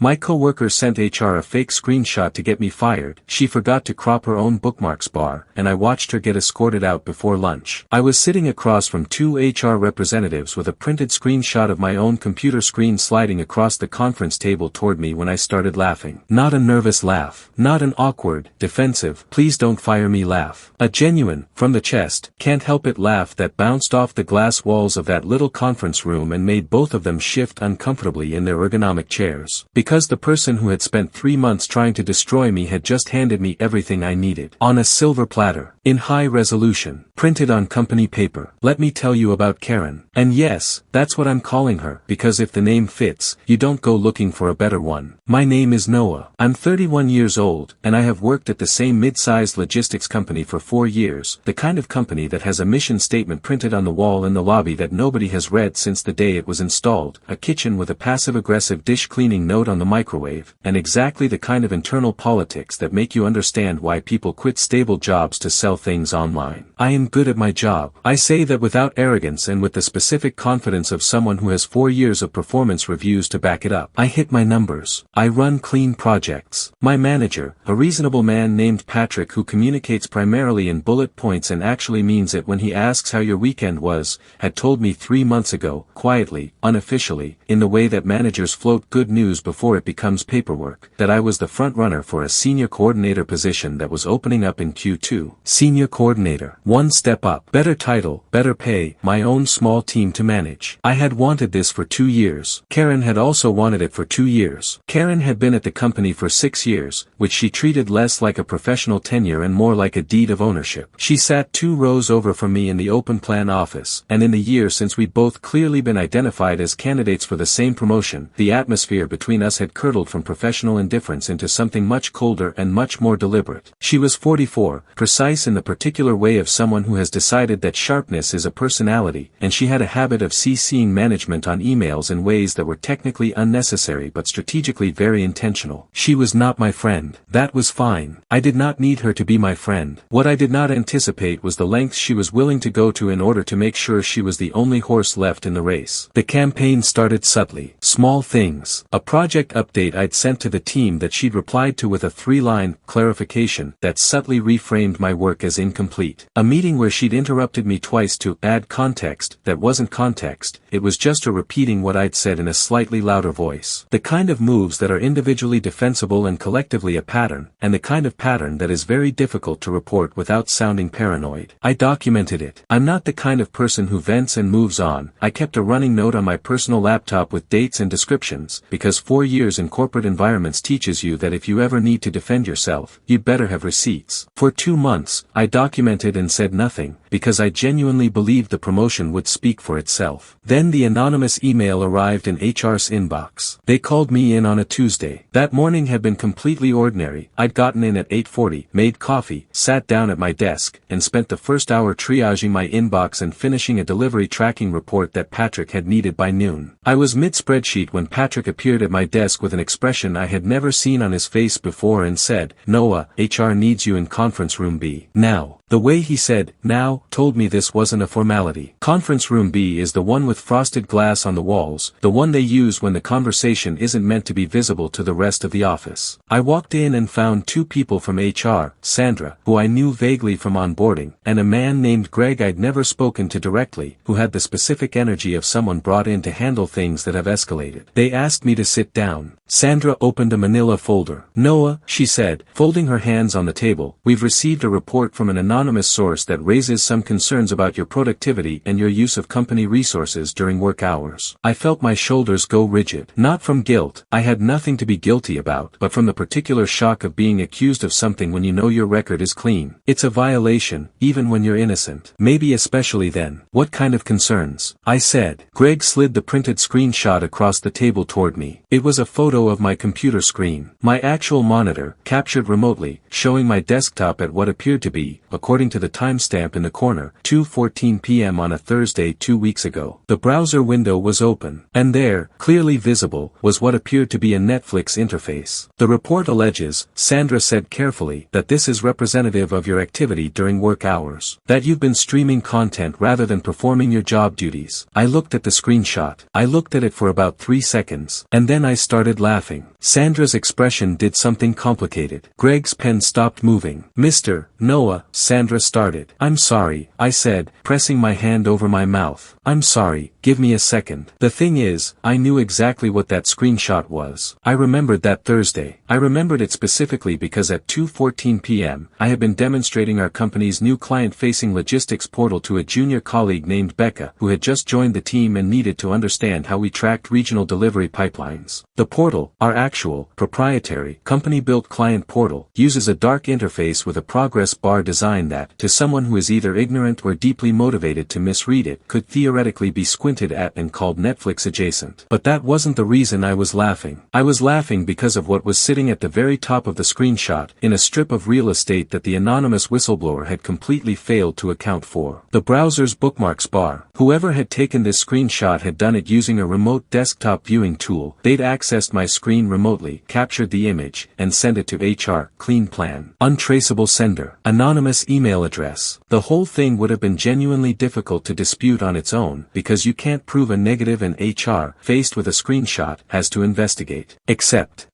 My coworker sent HR a fake screenshot to get me fired. She forgot to crop her own Bookmarks bar, and I watched her get escorted out before lunch. I was sitting across from two HR representatives with a printed screenshot of my own computer screen sliding across the conference table toward me when I started laughing. Not a nervous laugh. Not an awkward, defensive, please don't fire me laugh. A genuine, from the chest, can't help it laugh that bounced off the glass walls of that little conference room and made both of them shift uncomfortably in their ergonomic chairs. Because the person who had spent 3 months trying to destroy me had just handed me everything I needed. On a silver platter. In high resolution. Printed on company paper. Let me tell you about Karen. And yes, that's what I'm calling her, because if the name fits, you don't go looking for a better one. My name is Noah. I'm 31 years old, and I have worked at the same mid-sized logistics company for 4 years, the kind of company that has a mission statement printed on the wall in the lobby that nobody has read since the day it was installed, a kitchen with a passive-aggressive dish cleaning note on the microwave, and exactly the kind of internal politics that make you understand why people quit stable jobs to sell things online. I am good at my job. I say that without arrogance and with the specific confidence of someone who has 4 years of performance reviews to back it up. I hit my numbers. I run clean projects. My manager, a reasonable man named Patrick who communicates primarily in bullet points and actually means it when he asks how your weekend was, had told me 3 months ago, quietly, unofficially, in the way that managers float good news before it becomes paperwork, that I was the front runner for a senior coordinator position that was opening up in Q2. Senior coordinator. One step up. Better title, better pay, my own small team to manage. I had wanted this for 2 years. Karen had also wanted it for 2 years. Karen had been at the company for 6 years, which she treated less like a professional tenure and more like a deed of ownership. She sat 2 rows over from me in the open plan office, and in the year since we'd both clearly been identified as candidates for the same promotion, the atmosphere between us had curdled from professional indifference into something much colder and much more deliberate. She was 44, precise in the particular way of someone who has decided that sharpness is a personality, and she had a habit of CCing management on emails in ways that were technically unnecessary but strategically very intentional. She was not my friend. That was fine. I did not need her to be my friend. What I did not anticipate was the lengths she was willing to go to in order to make sure she was the only horse left in the race. The campaign started subtly. Small things. A project update I'd sent to the team that she'd replied to with a 3-line clarification that subtly reframed my work as incomplete. A meeting where she'd interrupted me twice to add context that wasn't context, it was just her repeating what I'd said in a slightly louder voice. The kind of moves that are individually defensible and collectively a pattern, and the kind of pattern that is very difficult to report without sounding paranoid. I documented it. I'm not the kind of person who vents and moves on. I kept a running note on my personal laptop with dates and descriptions, because 4 years in corporate environments teaches you that if you ever need to defend yourself, you'd better have receipts. For 2 months, I documented and said nothing, because I genuinely believed the promotion would speak for itself. Then the anonymous email arrived in HR's inbox. They called me in on a Tuesday. That morning had been completely ordinary. I'd gotten in at 8:40, made coffee, sat down at my desk, and spent the first hour triaging my inbox and finishing a delivery tracking report that Patrick had needed by noon. I was mid-spreadsheet when Patrick appeared at my desk with an expression I had never seen on his face before and said, "Noah, HR needs you in conference room B. Now." The way he said, "now," told me this wasn't a formality. Conference room B is the one with frosted glass on the walls, the one they use when the conversation isn't meant to be visible to the rest of the office. I walked in and found 2 people from HR, Sandra, who I knew vaguely from onboarding, and a man named Greg I'd never spoken to directly, who had the specific energy of someone brought in to handle things that have escalated. They asked me to sit down. Sandra opened a manila folder. "Noah," she said, folding her hands on the table, "we've received a report from an anonymous source that raises some concerns about your productivity and your use of company resources during work hours." I felt my shoulders go rigid. Not from guilt, I had nothing to be guilty about, but from the particular shock of being accused of something when you know your record is clean. It's a violation, even when you're innocent. Maybe especially then. What kind of concerns? I said. Greg slid the printed screenshot across the table toward me. It was a photo of my computer screen. My actual monitor, captured remotely, showing my desktop at what appeared to be, according to the timestamp in the corner, 2:14 p.m. on a Thursday 2 weeks ago. The browser window was open, and there, clearly visible, was what appeared to be a Netflix interface. The report alleges, Sandra said carefully, that this is representative of your activity during work hours. That you've been streaming content rather than performing your job duties. I looked at the screenshot. I looked at it for about 3 seconds, and then I started laughing. Sandra's expression did something complicated. Greg's pen stopped moving. Mr. Noah, Sandra started. I'm sorry, I said, pressing my hand over my mouth. I'm sorry, give me a second. The thing is, I knew exactly what that screenshot was. I remembered that Thursday. I remembered it specifically because at 2:14 p.m., I had been demonstrating our company's new client-facing logistics portal to a junior colleague named Becca, who had just joined the team and needed to understand how we tracked regional delivery pipelines. The portal, our actual, proprietary, company-built client portal, uses a dark interface with a progress bar design that, to someone who is either ignorant or deeply motivated to misread it, could theoretically be squinted at and called Netflix adjacent. But that wasn't the reason I was laughing. I was laughing because of what was sitting at the very top of the screenshot, in a strip of real estate that the anonymous whistleblower had completely failed to account for. The browser's bookmarks bar. Whoever had taken this screenshot had done it using a remote desktop viewing tool. They'd accessed my screen remotely, captured the image, and sent it to HR, clean plan. Untraceable sender. Anonymous email address. The whole thing would have been genuinely difficult to dispute on its own, because you can't prove a negative and HR, faced with a screenshot, has to investigate. Except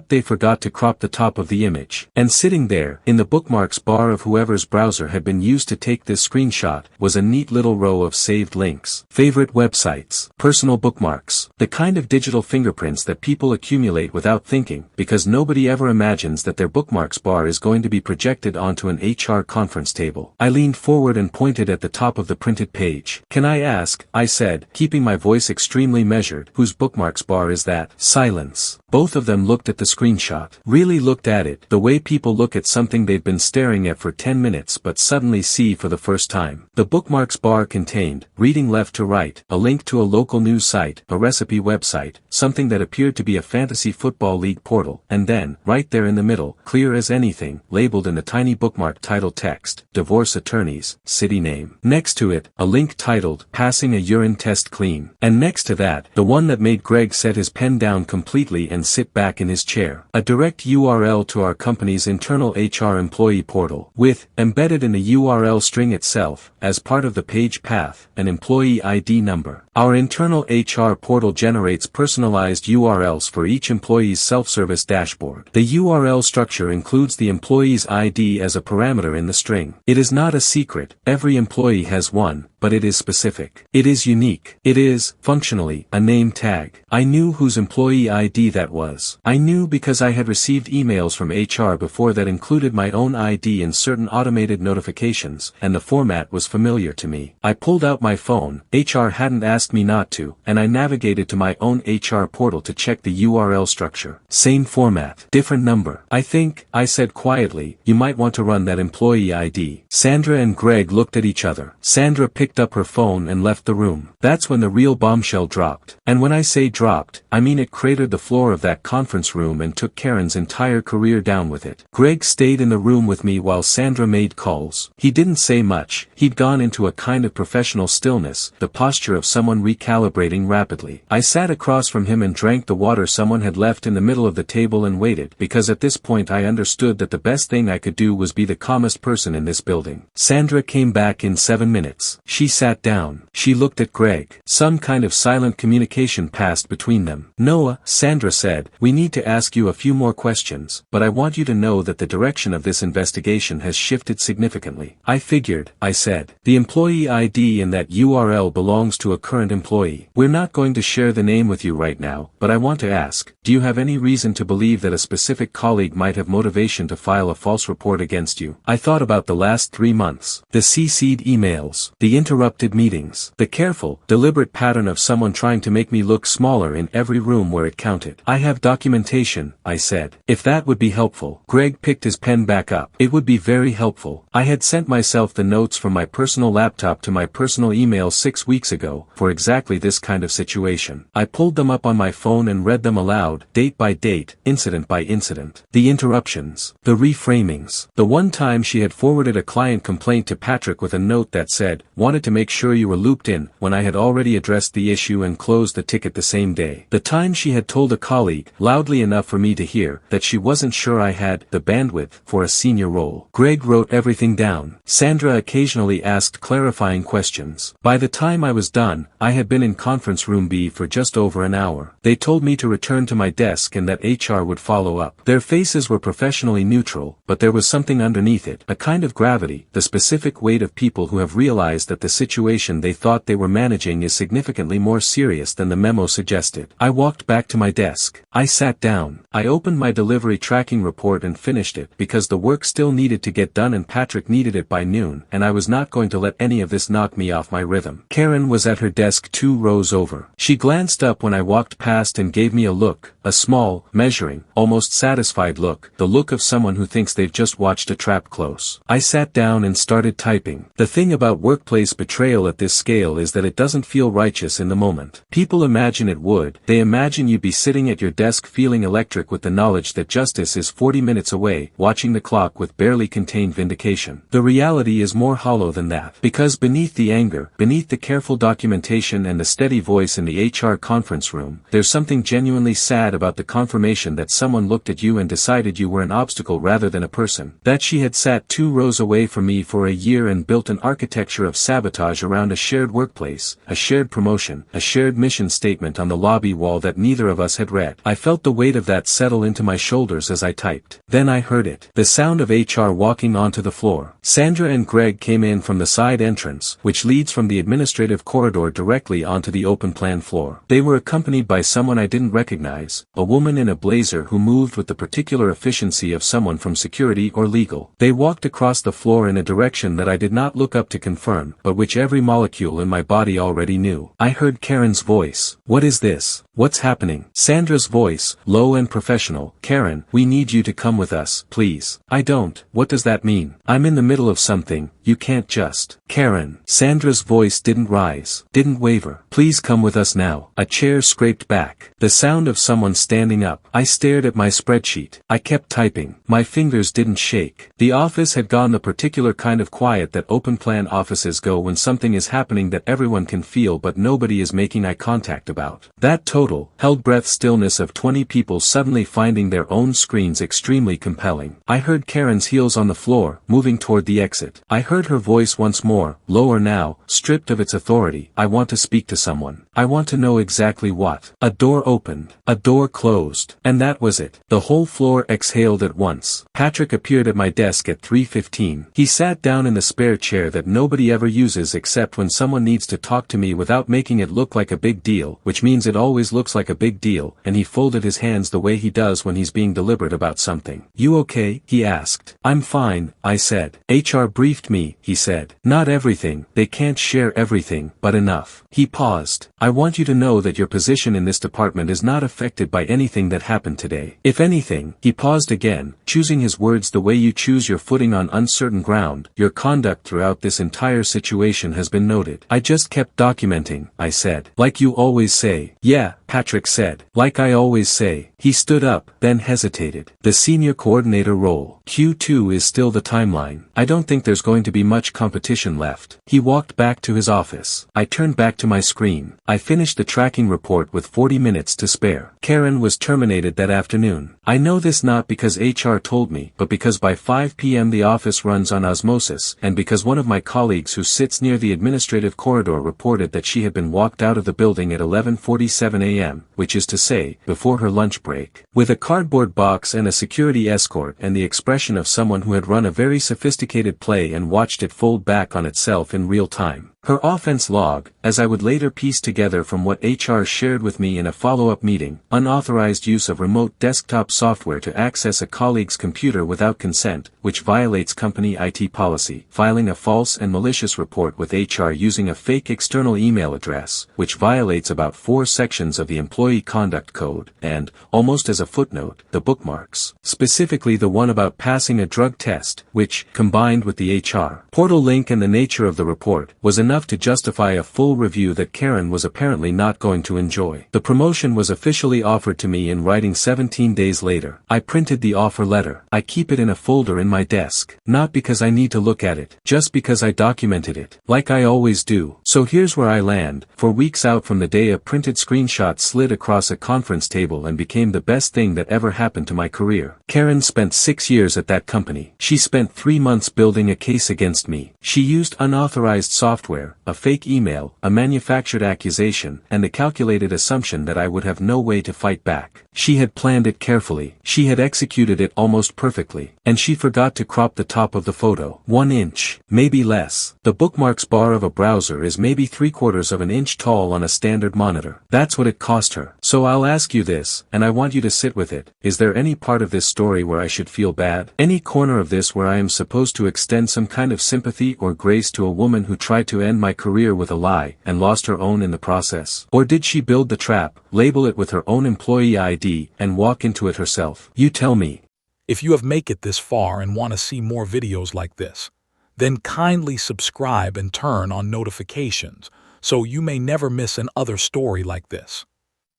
they forgot to crop the top of the image. And sitting there, in the bookmarks bar of whoever's browser had been used to take this screenshot, was a neat little row of saved links. Favorite websites. Personal bookmarks. The kind of digital fingerprints that people accumulate without thinking, because nobody ever imagines that their bookmarks bar is going to be projected onto an HR conference table. I leaned forward and pointed at the top of the printed page. Can I ask, I said, keeping my voice extremely measured, whose bookmarks bar is that? Silence. Both of them looked at the screenshot. Really looked at it, the way people look at something they've been staring at for 10 minutes but suddenly see for the first time. The bookmarks bar contained, reading left to right, a link to a local news site, a recipe website, something that appeared to be a fantasy football league portal, and then, right there in the middle, clear as anything, labeled in the tiny bookmark title text, divorce attorneys, city name. Next to it, a link titled, passing a urine test clean. And next to that, the one that made Greg set his pen down completely and sit back in his chair. A direct URL to our company's internal HR employee portal, with, embedded in the URL string itself, as part of the page path, an employee ID number. Our internal HR portal generates personalized URLs for each employee's self-service dashboard. The URL structure includes the employee's ID as a parameter in the string. It is not a secret, every employee has one, but it is specific. It is unique. It is, functionally, a name tag. I knew whose employee ID that was. I knew because I had received emails from HR before that included my own ID in certain automated notifications, and the format was familiar to me. I pulled out my phone, HR hadn't asked me not to, and I navigated to my own HR portal to check the URL structure. Same format, different number. I think, I said quietly, you might want to run that employee ID. Sandra and Greg looked at each other. Sandra picked up her phone and left the room. That's when the real bombshell dropped. And when I say dropped, I mean it cratered the floor of that conference room and took Karen's entire career down with it. Greg stayed in the room with me while Sandra made calls. He didn't say much. He'd gone into a kind of professional stillness, the posture of someone recalibrating rapidly. I sat across from him and drank the water someone had left in the middle of the table and waited, because at this point I understood that the best thing I could do was be the calmest person in this building. Sandra came back in 7 minutes. She sat down. She looked at Greg. Some kind of silent communication passed between them. Noah, Sandra said, we need to ask you a few more questions, but I want you to know that the direction of this investigation has shifted significantly. I figured, I said. The employee ID in that URL belongs to a current employee. We're not going to share the name with you right now, but I want to ask, do you have any reason to believe that a specific colleague might have motivation to file a false report against you? I thought about the last 3 months. The CC'd emails. The interrupted meetings. The careful, deliberate pattern of someone trying to make me look smaller in every room where it counted. I have documentation, I said. If that would be helpful. Greg picked his pen back up. It would be very helpful. I had sent myself the notes from my personal laptop to my personal email 6 weeks ago, for exactly this kind of situation. I pulled them up on my phone and read them aloud, date by date, incident by incident. The interruptions. The reframings. The one time she had forwarded a client complaint to Patrick with a note that said, "Wanted to make sure you were looped in," when I had already addressed the issue and closed the ticket the same day. The time she had told a colleague, loudly enough for me to hear, that she wasn't sure I had the bandwidth for a senior role. Greg wrote everything down. Sandra occasionally asked clarifying questions. By the time I was done, I had been in conference room B for just over an hour. They told me to return to my desk and that HR would follow up. Their faces were professionally neutral, but there was something underneath it, a kind of gravity, the specific weight of people who have realized that the situation they thought they were managing is significantly more serious than the memo suggested. I walked back to my desk. I sat down. I opened my delivery tracking report and finished it, because the work still needed to get done and Patrick needed it by noon, and I was not going to let any of this knock me off my rhythm. Karen was at her desk 2 rows over. She glanced up when I walked past and gave me a look, a small, measuring, almost satisfied look, the look of someone who thinks they've just watched a trap close. I sat down and started typing. The thing about workplace betrayal at this scale is that it doesn't feel righteous in the moment. People imagine it would. They imagine you'd be sitting at your desk feeling electric with the knowledge that justice is 40 minutes away, watching the clock with barely contained vindication. The reality is more hollow than that. Because beneath the anger, beneath the careful documentation and the steady voice in the HR conference room, there's something genuinely sad about the confirmation that someone looked at you and decided you were an obstacle rather than a person. That she had sat 2 rows away from me for a year and built an architecture of sabotage around a shared workplace, a shared promotion, a shared mission statement on the lobby wall that neither of us had read. I felt the weight of that settle into my shoulders as I typed. Then I heard it. The sound of HR walking onto the floor. Sandra and Greg came in from the side entrance, which leads from the administrative corridor directly onto the open plan floor. They were accompanied by someone I didn't recognize, a woman in a blazer who moved with the particular efficiency of someone from security or legal. They walked across the floor in a direction that I did not look up to confirm, but which every molecule in my body already knew. I heard Karen's voice. "What is this? What's happening?" Sandra's voice, low and professional. "Karen, we need you to come with us, please." "I don't. What does that mean?" "I'm in the middle of something. You can't just." "Karen." Sandra's voice didn't rise, didn't waver. "Please come with us now." A chair scraped back. The sound of someone standing up. I stared at my spreadsheet. I kept typing. My fingers didn't shake. The office had gone the particular kind of quiet that open plan offices go when something is happening that everyone can feel but nobody is making eye contact about. That total, held breath stillness of 20 people suddenly finding their own screens extremely compelling. I heard Karen's heels on the floor, moving toward the exit. I heard her voice once more, lower now, stripped of its authority. "I want to speak to someone. I want to know exactly what." A door opened. A door closed. And that was it. The whole floor exhaled at once. Patrick appeared at my desk at 3:15. He sat down in the spare chair that nobody ever uses except when someone needs to talk to me without making it look like a big deal, which means it always looks like a big deal, and he folded his hands the way he does when he's being deliberate about something. "You okay?" he asked. "I'm fine," I said. "HR briefed me," he said. "Not everything, they can't share everything, but enough." He paused. "I want you to know that your position in this department is not affected by anything that happened today. If anything," he paused again, choosing his words the way you choose your footing on uncertain ground, "your conduct throughout this entire situation has been noted." "I just kept documenting," I said. "Like you always say." "Yeah," Patrick said. "Like I always say." He stood up, then hesitated. "The senior coordinator role. Q2 is still the timeline. I don't think there's going to be much competition left." He walked back to his office. I turned back to my screen. I finished the tracking report with 40 minutes to spare. Karen was terminated that afternoon. I know this not because HR told me, but because by 5 p.m. the office runs on osmosis, and because one of my colleagues who sits near the administrative corridor reported that she had been walked out of the building at 11:47 a.m., which is to say, before her lunch break, with a cardboard box and a security escort and the expression of someone who had run a very sophisticated play and watched it fold back on itself in real time. Her offense log, as I would later piece together from what HR shared with me in a follow-up meeting, unauthorized use of remote desktop software to access a colleague's computer without consent, which violates company IT policy, filing a false and malicious report with HR using a fake external email address, which violates about 4 sections of the employee employee conduct code, and, almost as a footnote, the bookmarks. Specifically the one about passing a drug test, which, combined with the HR portal link and the nature of the report, was enough to justify a full review that Karen was apparently not going to enjoy. The promotion was officially offered to me in writing 17 days later. I printed the offer letter. I keep it in a folder in my desk. Not because I need to look at it, just because I documented it, like I always do. So here's where I land, 4 weeks out from the day a printed screenshot slid across a conference table and became the best thing that ever happened to my career. Karen spent 6 years at that company. She spent 3 months building a case against me. She used unauthorized software, a fake email, a manufactured accusation, and the calculated assumption that I would have no way to fight back. She had planned it carefully. She had executed it almost perfectly. And she forgot to crop the top of the photo. 1 inch, maybe less. The bookmarks bar of a browser is maybe 3/4 of an inch tall on a standard monitor. That's what it cost her. So I'll ask you this, and I want you to sit with it. Is there any part of this story where I should feel bad? Any corner of this where I am supposed to extend some kind of sympathy or grace to a woman who tried to end my career with a lie and lost her own in the process? Or did she build the trap, label it with her own employee ID, and walk into it herself? You tell me. If you have made it this far and want to see more videos like this, then kindly subscribe and turn on notifications so you may never miss another story like this.